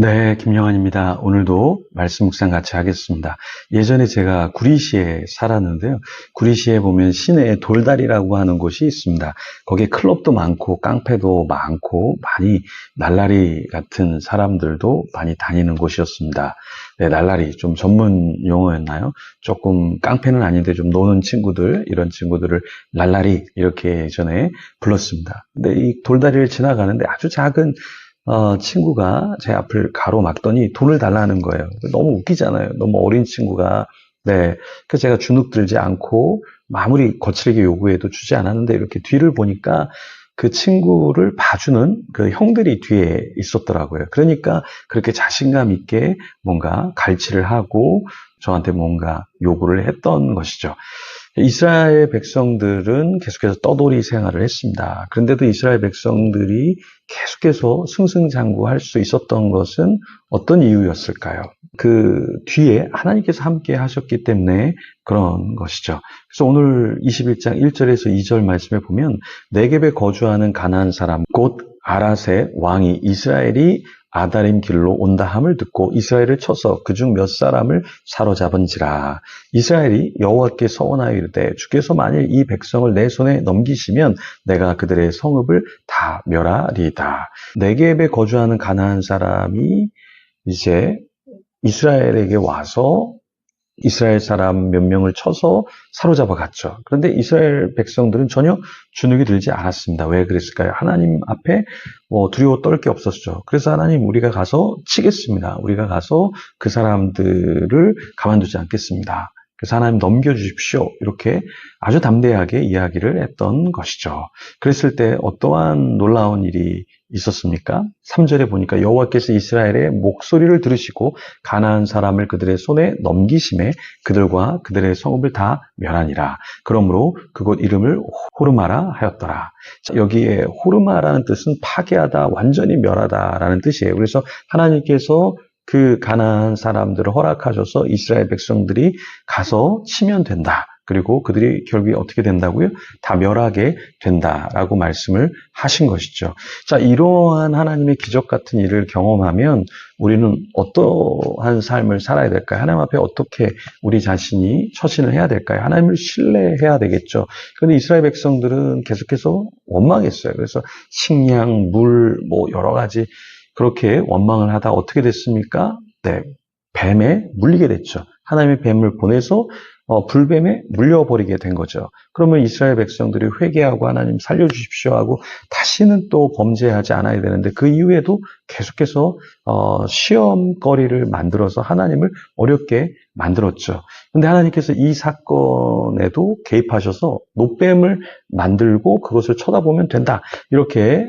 네, 김영환입니다. 오늘도 말씀 묵상 같이 하겠습니다. 예전에 제가 구리시에 살았는데요. 구리시에 보면 시내에 돌다리라고 하는 곳이 있습니다. 거기에 클럽도 많고 깡패도 많고 많이 날라리 같은 사람들도 많이 다니는 곳이었습니다. 네, 날라리 좀 전문 용어였나요? 조금 깡패는 아닌데 좀 노는 친구들, 이런 친구들을 날라리 이렇게 예전에 불렀습니다. 근데 이 돌다리를 지나가는데 아주 작은 친구가 제 앞을 가로막더니 돈을 달라는 거예요. 너무 웃기잖아요. 너무 어린 친구가. 네. 그래서 제가 주눅 들지 않고 아무리 거칠게 요구해도 주지 않았는데 이렇게 뒤를 보니까 그 친구를 봐주는 그 형들이 뒤에 있었더라고요. 그러니까 그렇게 자신감 있게 뭔가 갈취를 하고 저한테 뭔가 요구를 했던 것이죠. 이스라엘 백성들은 계속해서 떠돌이 생활을 했습니다. 그런데도 이스라엘 백성들이 계속해서 승승장구할 수 있었던 것은 어떤 이유였을까요? 그 뒤에 하나님께서 함께 하셨기 때문에 그런 것이죠. 그래서 오늘 21장 1절에서 2절 말씀에 보면 네겝에 거주하는 가나안 사람 곧 아랏의 왕이 이스라엘이 아다림 길로 온다 함을 듣고 이스라엘을 쳐서 그중 몇 사람을 사로잡은지라. 이스라엘이 여호와께 서원하여 이르되 주께서 만일 이 백성을 내 손에 넘기시면 내가 그들의 성읍을 다 멸하리이다. 네겝에 거주하는 가나안 사람이 이제 이스라엘에게 와서 이스라엘 사람 몇 명을 쳐서 사로잡아 갔죠. 그런데 이스라엘 백성들은 전혀 주눅이 들지 않았습니다. 왜 그랬을까요? 하나님 앞에 두려워 떨 게 없었죠. 그래서 하나님, 우리가 가서 치겠습니다. 우리가 가서 그 사람들을 가만두지 않겠습니다. 그래서 하나님 넘겨주십시오. 이렇게 아주 담대하게 이야기를 했던 것이죠. 그랬을 때 어떠한 놀라운 일이 있었습니까? 3절에 보니까 여호와께서 이스라엘의 목소리를 들으시고 가나안 사람을 그들의 손에 넘기심에 그들과 그들의 성읍을 다 멸하니라. 그러므로 그곳 이름을 호르마라 하였더라. 여기에 호르마라는 뜻은 파괴하다, 완전히 멸하다라는 뜻이에요. 그래서 하나님께서 그 가나안 사람들을 허락하셔서 이스라엘 백성들이 가서 치면 된다. 그리고 그들이 결국에 어떻게 된다고요? 다 멸하게 된다라고 말씀을 하신 것이죠. 자, 이러한 하나님의 기적 같은 일을 경험하면 우리는 어떠한 삶을 살아야 될까요? 하나님 앞에 어떻게 우리 자신이 처신을 해야 될까요? 하나님을 신뢰해야 되겠죠. 그런데 이스라엘 백성들은 계속해서 원망했어요. 그래서 식량, 물, 여러 가지 그렇게 원망을 하다 어떻게 됐습니까? 네, 뱀에 물리게 됐죠. 하나님의 뱀을 보내서 불뱀에 물려버리게 된 거죠. 그러면 이스라엘 백성들이 회개하고 하나님 살려주십시오 하고 다시는 또 범죄하지 않아야 되는데 그 이후에도 계속해서 시험거리를 만들어서 하나님을 어렵게 만들었죠. 그런데 하나님께서 이 사건에도 개입하셔서 노뱀을 만들고 그것을 쳐다보면 된다. 이렇게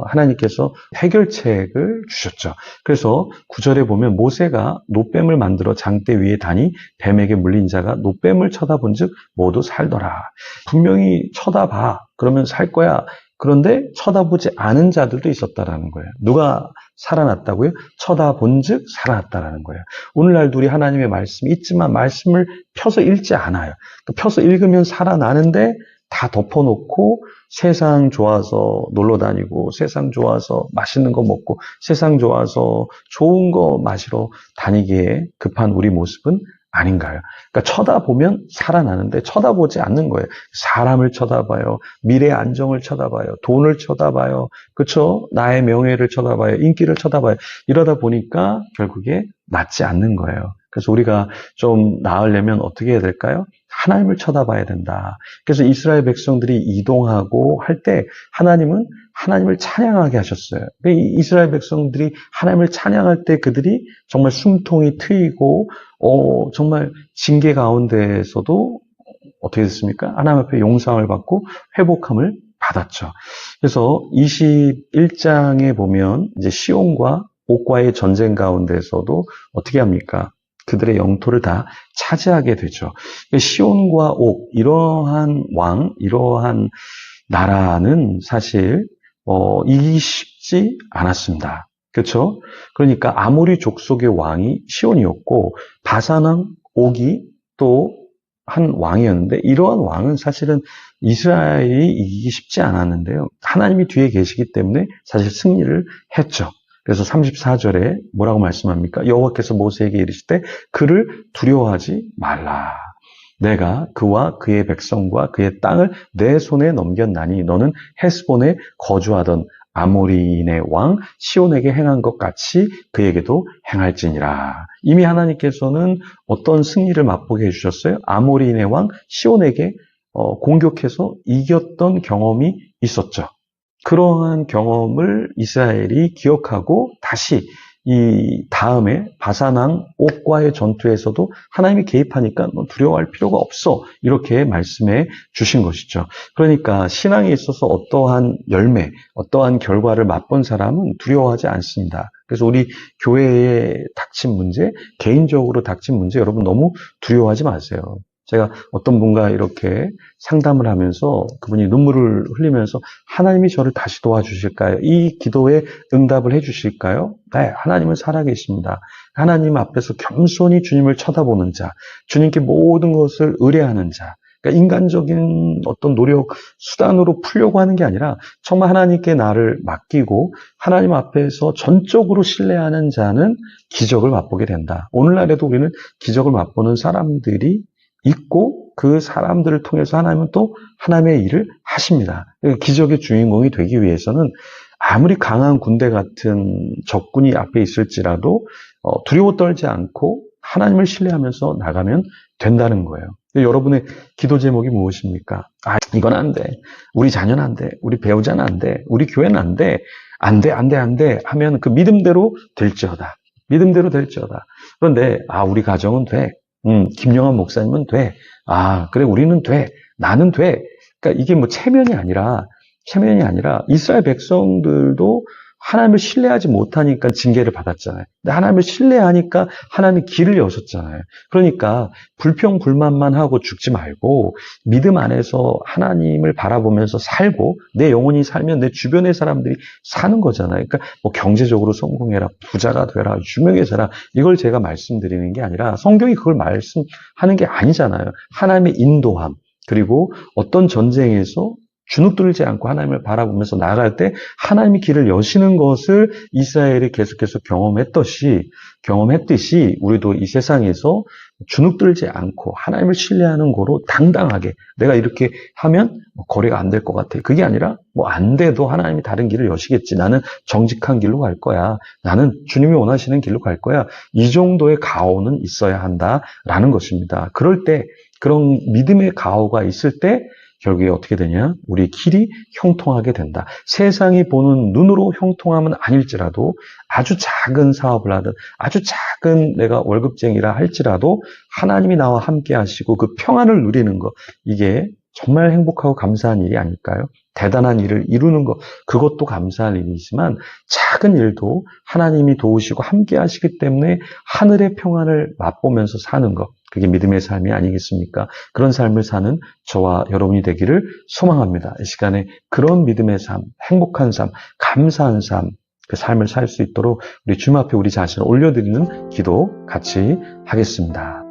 하나님께서 해결책을 주셨죠. 그래서 9절에 보면 모세가 노뱀을 만들어 장대 위에 다니 뱀에게 물린 자가 노뱀을 쳐다본 즉 모두 살더라. 분명히 쳐다봐. 그러면 살 거야. 그런데 쳐다보지 않은 자들도 있었다라는 거예요. 누가 살아났다고요? 쳐다본 즉 살아났다라는 거예요. 오늘날도 우리 하나님의 말씀이 있지만 말씀을 펴서 읽지 않아요. 펴서 읽으면 살아나는데 다 덮어놓고 세상 좋아서 놀러 다니고 세상 좋아서 맛있는 거 먹고 세상 좋아서 좋은 거 마시러 다니기에 급한 우리 모습은 아닌가요? 그러니까 쳐다보면 살아나는데 쳐다보지 않는 거예요. 사람을 쳐다봐요. 미래의 안정을 쳐다봐요. 돈을 쳐다봐요. 그렇죠? 나의 명예를 쳐다봐요. 인기를 쳐다봐요. 이러다 보니까 결국에 낫지 않는 거예요. 그래서 우리가 좀 나으려면 어떻게 해야 될까요? 하나님을 쳐다봐야 된다. 그래서 이스라엘 백성들이 이동하고 할 때 하나님은 하나님을 찬양하게 하셨어요. 이스라엘 백성들이 하나님을 찬양할 때 그들이 정말 숨통이 트이고 정말 징계 가운데에서도 어떻게 됐습니까? 하나님 앞에 용서함을 받고 회복함을 받았죠. 그래서 21장에 보면 이제 시온과 옥과의 전쟁 가운데서도 어떻게 합니까? 그들의 영토를 다 차지하게 되죠. 시온과 옥, 이러한 왕, 이러한 나라는 사실 이기기 쉽지 않았습니다. 그렇죠? 그러니까 아모리 족속의 왕이 시온이었고 바산 옥이 또 한 왕이었는데 이러한 왕은 사실은 이스라엘이 이기기 쉽지 않았는데요. 하나님이 뒤에 계시기 때문에 사실 승리를 했죠. 그래서 34절에 뭐라고 말씀합니까? 여호와께서 모세에게 이르시되 그를 두려워하지 말라. 내가 그와 그의 백성과 그의 땅을 내 손에 넘겼나니 너는 헤스본에 거주하던 아모리인의 왕 시온에게 행한 것 같이 그에게도 행할지니라. 이미 하나님께서는 어떤 승리를 맛보게 해주셨어요? 아모리인의 왕 시온에게 공격해서 이겼던 경험이 있었죠. 그러한 경험을 이스라엘이 기억하고 다시 이 다음에 바산왕 옥과의 전투에서도 하나님이 개입하니까 너 두려워할 필요가 없어. 이렇게 말씀해 주신 것이죠. 그러니까 신앙에 있어서 어떠한 열매, 어떠한 결과를 맛본 사람은 두려워하지 않습니다. 그래서 우리 교회에 닥친 문제, 개인적으로 닥친 문제 여러분 너무 두려워하지 마세요. 제가 어떤 분과 이렇게 상담을 하면서 그분이 눈물을 흘리면서 하나님이 저를 다시 도와주실까요? 이 기도에 응답을 해주실까요? 네, 하나님은 살아계십니다. 하나님 앞에서 겸손히 주님을 쳐다보는 자, 주님께 모든 것을 의뢰하는 자, 그러니까 인간적인 어떤 노력, 수단으로 풀려고 하는 게 아니라 정말 하나님께 나를 맡기고 하나님 앞에서 전적으로 신뢰하는 자는 기적을 맛보게 된다. 오늘날에도 우리는 기적을 맛보는 사람들이 있고 그 사람들을 통해서 하나님은 또 하나님의 일을 하십니다. 기적의 주인공이 되기 위해서는 아무리 강한 군대 같은 적군이 앞에 있을지라도 두려워 떨지 않고 하나님을 신뢰하면서 나가면 된다는 거예요. 여러분의 기도 제목이 무엇입니까? 이건 안 돼. 우리 자녀는 안 돼. 우리 배우자는 안 돼. 우리 교회는 안 돼. 안 돼, 안 돼, 안 돼 하면 그 믿음대로 될지어다. 믿음대로 될지어다. 그런데 우리 가정은 돼. 김영환 목사님은 돼. 그래, 우리는 돼. 나는 돼. 그러니까 이게 뭐 체면이 아니라 이스라엘 백성들도 하나님을 신뢰하지 못하니까 징계를 받았잖아요. 근데 하나님을 신뢰하니까 하나님이 길을 여셨잖아요. 그러니까 불평불만만 하고 죽지 말고 믿음 안에서 하나님을 바라보면서 살고 내 영혼이 살면 내 주변의 사람들이 사는 거잖아요. 그러니까 뭐 경제적으로 성공해라, 부자가 되라, 유명해져라 이걸 제가 말씀드리는 게 아니라 성경이 그걸 말씀하는 게 아니잖아요. 하나님의 인도함 그리고 어떤 전쟁에서 주눅들지 않고 하나님을 바라보면서 나아갈 때 하나님이 길을 여시는 것을 이스라엘이 계속해서 경험했듯이 우리도 이 세상에서 주눅들지 않고 하나님을 신뢰하는 거로 당당하게 내가 이렇게 하면 거래가 안 될 것 같아. 그게 아니라 뭐 안 돼도 하나님이 다른 길을 여시겠지. 나는 정직한 길로 갈 거야. 나는 주님이 원하시는 길로 갈 거야. 이 정도의 가오는 있어야 한다라는 것입니다. 그럴 때 그런 믿음의 가오가 있을 때 결국에 어떻게 되냐? 우리 길이 형통하게 된다. 세상이 보는 눈으로 형통함은 아닐지라도 아주 작은 사업을 하든 아주 작은 내가 월급쟁이라 할지라도 하나님이 나와 함께 하시고 그 평안을 누리는 것 이게 정말 행복하고 감사한 일이 아닐까요? 대단한 일을 이루는 것 그것도 감사할 일이지만 작은 일도 하나님이 도우시고 함께 하시기 때문에 하늘의 평안을 맛보면서 사는 것 그게 믿음의 삶이 아니겠습니까? 그런 삶을 사는 저와 여러분이 되기를 소망합니다. 이 시간에 그런 믿음의 삶, 행복한 삶, 감사한 삶, 그 삶을 살 수 있도록 우리 주님 앞에 우리 자신을 올려드리는 기도 같이 하겠습니다.